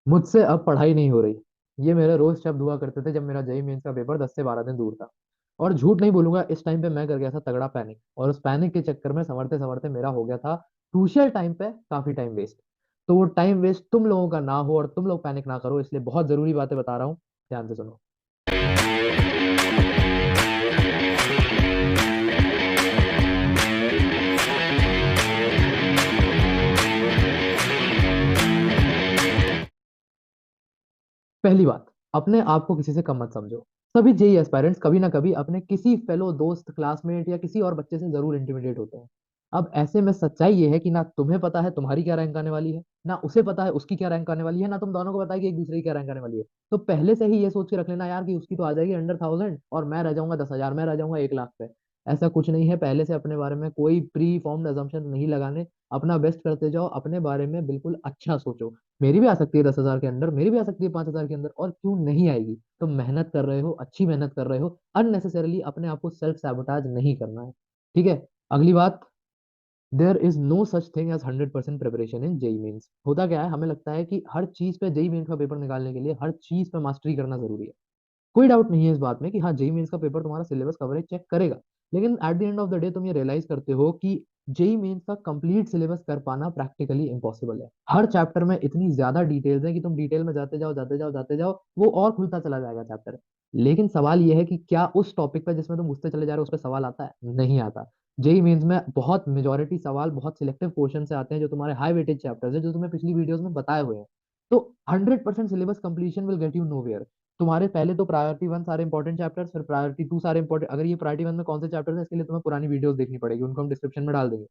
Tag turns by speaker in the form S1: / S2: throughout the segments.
S1: मुझसे अब पढ़ाई नहीं हो रही, ये मेरे रोज शब्द हुआ करते थे जब मेरा जेई मेंस का पेपर 10 से 12 दिन दूर था। और झूठ नहीं बोलूंगा, इस टाइम पे मैं कर गया था तगड़ा पैनिक, और उस पैनिक के चक्कर में संभलते संभलते मेरा हो गया था क्रूशियल टाइम पे काफी टाइम वेस्ट। तो वो टाइम वेस्ट तुम लोगों का ना हो और तुम लोग पैनिक ना करो, इसलिए बहुत जरूरी बातें बता रहा हूँ, ध्यान से सुनो। पहली बात, अपने आप को किसी से कम मत समझो। सभी जेई एस्पायरेंट्स कभी ना कभी अपने किसी फेलो दोस्त, क्लासमेट या किसी और बच्चे से जरूर इंटिमिडेट होते हैं। अब ऐसे में सच्चाई ये है कि ना तुम्हें पता है तुम्हारी क्या रैंक आने वाली है, ना उसे पता है उसकी क्या रैंक आने वाली है, ना तुम दोनों को पता है कि एक दूसरे की क्या रैंक आने वाली है। तो पहले से ही ये सोच के रख लेना यार कि उसकी तो आ जाएगी अंडर 1000 और मैं रह जाऊंगा 10,000, मैं रह जाऊंगा 1 लाख पे। ऐसा कुछ नहीं है, पहले से अपने बारे में कोई प्री फॉर्म्ड अजम्पशन नहीं लगाने। अपना बेस्ट करते जाओ, अपने बारे में बिल्कुल अच्छा सोचो। मेरी भी आ सकती है 10,000 के अंदर, मेरी भी आ सकती है 5,000 के अंदर, और क्यों नहीं आएगी। तुम मेहनत कर रहे हो, अच्छी मेहनत कर रहे हो, अननेसेसरली अपने आप को सेल्फ सैबोटाज नहीं करना है। ठीक है। अगली बात, there is no such thing as 100% preparation in JEE Mains. होता क्या है, हमें लगता है कि हर चीज पे जेई मीन्स का पेपर निकालने के लिए हर चीज पे मास्टरी करना जरूरी है। कोई डाउट नहीं है इस बात में कि हाँ जेई मेंस का पेपर तुम्हारा सिलेबस कवरेज चेक करेगा। लेकिन at the end of the day तुम ये रियलाइज करते हो कि जेई मेंस का कंप्लीट सिलेबस कर पाना प्रैक्टिकली इम्पॉसिबल है। हर चैप्टर में इतनी ज्यादा डिटेल्स है कि तुम डिटेल में जाते जाओ जाते जाओ जाते जाओ, वो और खुलता चला जाएगा चैप्टर। लेकिन सवाल ये है कि क्या उस टॉपिक पर जिसमें तुम घुसते चले जा रहे हो उस पर सवाल आता है? नहीं आता। जेई मेंस में बहुत मेजोरिटी सवाल बहुत सिलेक्टिव क्वेश्चन से आते हैं, जो तुम्हारे हाई वेटेज चैप्टर्स है, जो तुम्हें पिछली वीडियोस में बताए हुए हैं। तो 100% syllabus completion will get you know. तुम्हारे पहले तो प्रायोरिटी 1 सारे इंपॉर्टेंट चैप्टर्स, फिर प्रायोरिटी 2 सारे इंपॉर्टेंट, अगर ये प्रायोरिटी 1 में कौन से चैप्टर्स हैं इसके लिए तुम्हें पुरानी वीडियोस देखनी पड़ेगी, उनको हम डिस्क्रिप्शन में डाल देंगे।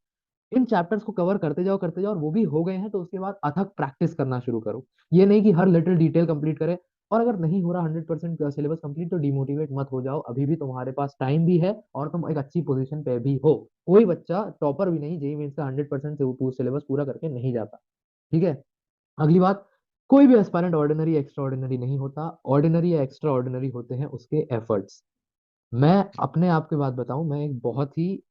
S1: इन चैप्टर्स को कवर करते जाओ और वो भी हो गए हैं तो उसके बाद अथक प्रैक्टिस करना शुरू करो। ये नहीं कि हर लिटिल डिटेल कंप्लीट करे। और अगर नहीं हो रहा 100% सिलेबस कंप्लीट तो डिमोटिवेट मत हो जाओ, अभी भी तुम्हारे पास टाइम भी है और तुम एक अच्छी पोजीशन पे भी हो। कोई बच्चा टॉपर भी नहीं जेई मेंस का 100% सिलेबस पूरा करके नहीं जाता। ठीक है। अगली बात, कोई भी एस्पायरेंट ऑर्डिनरी एक्स्ट्रा ऑर्डिनरी नहीं होता, ऑर्डिनरी या एक्स्ट्रा ऑर्डिनरी होते हैं उसके एफर्ट्स। मैं अपने आप की बात बताऊं, मैं एक बहुत ही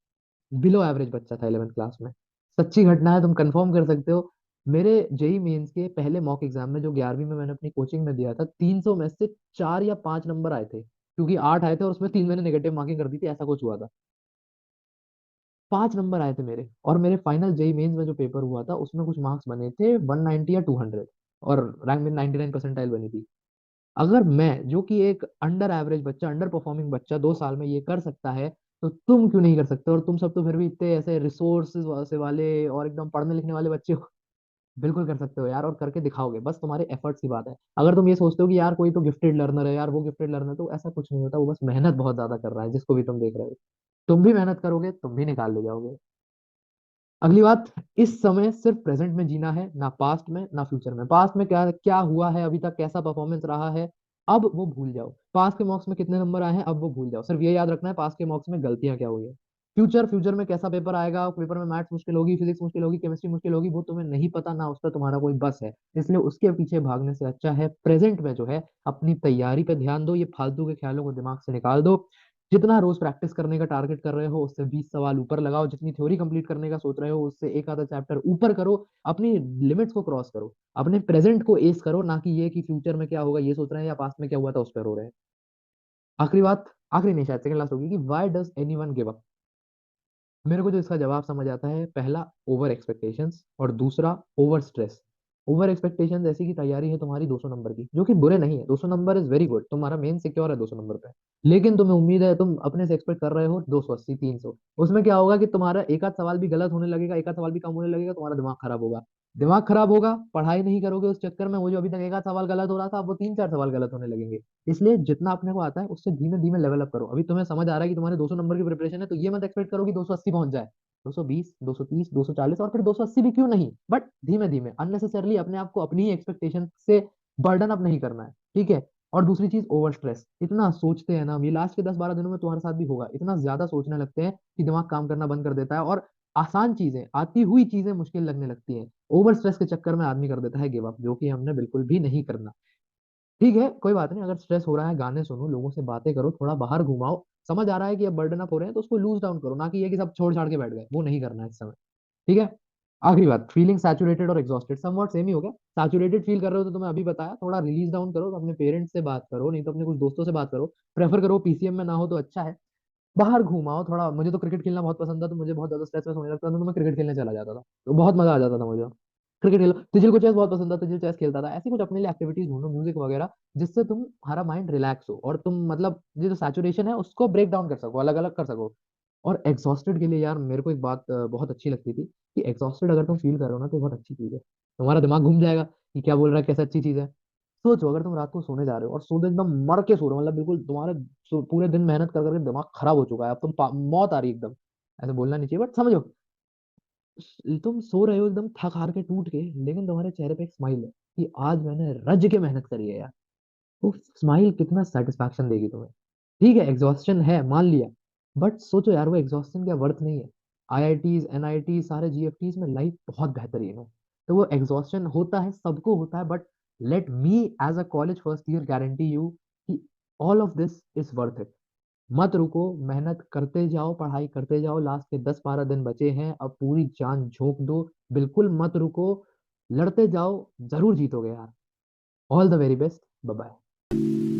S1: बिलो एवरेज बच्चा था 11th क्लास में। सच्ची घटना है, तुम कंफर्म कर सकते हो। मेरे जेई मेंस के पहले मॉक एग्जाम में जो 11वीं में मैंने अपनी कोचिंग में दिया था, 300 में से 4 या 5 नंबर आए थे, क्योंकि 8 आए थे और उसमें 3 मैंने नेगेटिव मार्किंग कर दी थी, ऐसा कुछ हुआ था। 5 नंबर आए थे मेरे, और मेरे फाइनल जेई मेंस में जो पेपर हुआ था उसमें कुछ मार्क्स बने थे 190 या 200, और रैंक में 99 परसेंटाइल बनी थी। अगर मैं जो कि एक अंडर एवरेज बच्चा, अंडर परफॉर्मिंग बच्चा 2 साल में ये कर सकता है, तो तुम क्यों नहीं कर सकते? और तुम सब तो फिर भी इतने ऐसे रिसोर्सेज से वाले और एकदम पढ़ने लिखने वाले बच्चे हो। बिल्कुल कर सकते हो यार, और करके दिखाओगे, बस तुम्हारे एफर्ट्स की बात है। अगर तुम ये सोचते हो कि यार कोई तो गिफ्टेड लर्नर है यार, वो गिफ्टेड लर्नर, तो ऐसा कुछ नहीं होता, वो बस मेहनत बहुत ज्यादा कर रहा है जिसको भी तुम देख रहे हो। तुम भी मेहनत करोगे, तुम भी निकाल ले जाओगे। अगली बात, इस समय सिर्फ प्रेजेंट में जीना है, ना पास्ट में ना फ्यूचर में। पास्ट में क्या क्या हुआ है, अभी तक कैसा परफॉर्मेंस रहा है, अब वो भूल जाओ। पास्ट के मॉक्स में कितने नंबर आए हैं अब वो भूल जाओ, सिर्फ ये याद रखना है पास्ट के मॉक्स में गलतियां क्या हुई है। फ्यूचर में कैसा पेपर आएगा, पेपर में मैथ्स मुश्किल होगी, फिजिक्स मुश्किल होगी, केमिस्ट्री मुश्किल होगी, वो तुम्हें नहीं पता, ना उस पर तुम्हारा कोई बस है। इसलिए उसके पीछे भागने से अच्छा है प्रेजेंट में जो है अपनी तैयारी पे ध्यान दो, ये फालतू के ख्यालों को दिमाग से निकाल दो। जितना रोज प्रैक्टिस करने का टारगेट कर रहे हो उससे 20 सवाल ऊपर लगाओ, जितनी थ्योरी कंप्लीट करने का सोच रहे हो उससे एक आधा चैप्टर ऊपर करो। अपनी लिमिट्स को क्रॉस करो, अपने प्रेजेंट को एस करो, ना कि ये कि फ्यूचर में क्या होगा ये सोच रहे हैं या पास्ट में क्या हुआ था उस पर रो रहे हैं। आखिरी बात, आखिरी नहीं शायद सेकंड लास्ट होगी, कि why does anyone give up. मेरे को जो इसका जवाब समझ आता है, पहला ओवर एक्सपेक्टेशंस और दूसरा ओवर स्ट्रेस। ओवर एक्सपेक्टेशंस ऐसी की तैयारी है तुम्हारी 200 नंबर की, जो कि बुरे नहीं है, 200 नंबर इज वेरी गुड, तुम्हारा मेन सिक्योर है 200 नंबर पे। लेकिन तुम्हें उम्मीद है, तुम अपने से एक्सपेक्ट कर रहे हो 280 300। उसमें क्या होगा कि तुम्हारा एक आध सवाल भी गलत होने लगेगा, एक आध सवाल भी कम होने लगेगा, तुम्हारा दिमाग खराब होगा। दिमाग खराब होगा, पढ़ाई नहीं करोगे उस चक्कर में, वो जो अभी तक एक आध सवाल गलत हो रहा था अब वो 3 4 सवाल गलत होने लगेंगे। इसलिए जितना अपने को आता है उससे धीमे धीमे लेवल अप करो। अभी तुम्हें समझ आ रहा है कि तुम्हारे 200 नंबर की प्रिपरेशन है, तो ये मत एक्सपेक्ट करो कि 280 पहुंच जाए। 220, 230, 240 और फिर 280 भी क्यों नहीं, बट धीमे धीमे, अननेसेसरली अपने आप को अपनी ही एक्सपेक्टेशन से बर्डन अप नहीं करना है। ठीक है। और दूसरी चीज, ओवर स्ट्रेस। इतना सोचते हैं ना, हम ये लास्ट के 10 12 दिनों में तुम्हारे साथ भी होगा, इतना ज्यादा सोचने लगते हैं कि दिमाग काम करना बंद कर देता है, और आसान चीजें, आती हुई चीजें मुश्किल लगने लगती हैं। ओवर स्ट्रेस के चक्कर में आदमी कर देता है गिव अप, जो कि हमने बिल्कुल भी नहीं करना। ठीक है, कोई बात नहीं, अगर स्ट्रेस हो रहा है गाने सुनो, लोगों से बातें करो, थोड़ा बाहर घुमाओ। समझ आ रहा है कि अब बर्डन अप हो रहे हैं तो उसको लूज डाउन करो, ना कि ये कि सब छोड़ छाड़ के बैठ गए, वो नहीं करना है इस समय। ठीक है। आखिरी बात, फीलिंग सैचुरेटेड और एग्जॉस्टेड समवॉट सेम ही हो गया। सैचुरेटेड फील कर रहे हो तो तुम्हें अभी बताया, थोड़ा रिलीज डाउन करो, तो अपने पेरेंट्स से बात करो, नहीं तो अपने कुछ दोस्तों से बात करो। प्रेफर करो पीसीएम में ना हो तो अच्छा है। बाहर घुमाओ थोड़ा, मुझे तो क्रिकेट खेलना बहुत पसंद था, तो मुझे बहुत ज्यादा स्ट्रेस होने लगता था तो मैं क्रिकेट खेलने चला जाता था, तो बहुत मजा आ जाता था मुझे। क्रिकेट खेलो, तुझे को चेस बहुत पसंद था, तुझे चेस खेलता था, ऐसी कुछ अपने लिए एक्टिविटीज ढूंढो, म्यूजिक वगैरह, जिससे तुम्हारा माइंड रिलैक्स हो और तुम मतलब ये जो सैचुरेशन है उसको ब्रेक डाउन कर सको, अलग अलग कर सको। और एग्जॉस्टेड के लिए यार मेरे को एक बात बहुत अच्छी लगती थी, कि एग्जॉस्टेड अगर तुम फील कर रहे हो ना तो बहुत अच्छी चीज है, तुम्हारा दिमाग घूम जाएगा कि क्या बोल रहा है, कैसे अच्छी चीज है। सोचो अगर तुम रात को सोने जा रहे हो और सोते एकदम मर के सो रहे हो, मतलब बिल्कुल तुम्हारे पूरे दिन मेहनत कर करके दिमाग खराब हो चुका है, अब मौत आ रही है एकदम, ऐसे बोलना नहीं चाहिए बट समझो, तुम सो रहे हो एकदम थक हार के टूट के, लेकिन तुम्हारे चेहरे पे एक स्माइल है कि आज मैंने रज के मेहनत करी है यार। वो स्माइल कितना सेटिस्फैक्शन देगी तुम्हें। ठीक है एग्जॉस्शन है मान लिया, बट सोचो यार वो एग्जॉस्शन क्या वर्थ नहीं है। आईआईटीज एनआईटी सारे जीएफटीज में लाइफ बहुत बेहतरीन है, तो वो एग्जॉस्शन होता है, सबको होता है, but let me as a college first year guarantee you कि all of this is worth it. मत रुको, मेहनत करते जाओ, पढ़ाई करते जाओ, लास्ट के 10-12 दिन बचे हैं, अब पूरी जान झोंक दो, बिल्कुल मत रुको, लड़ते जाओ, जरूर जीतोगे यार। All the very best, bye bye.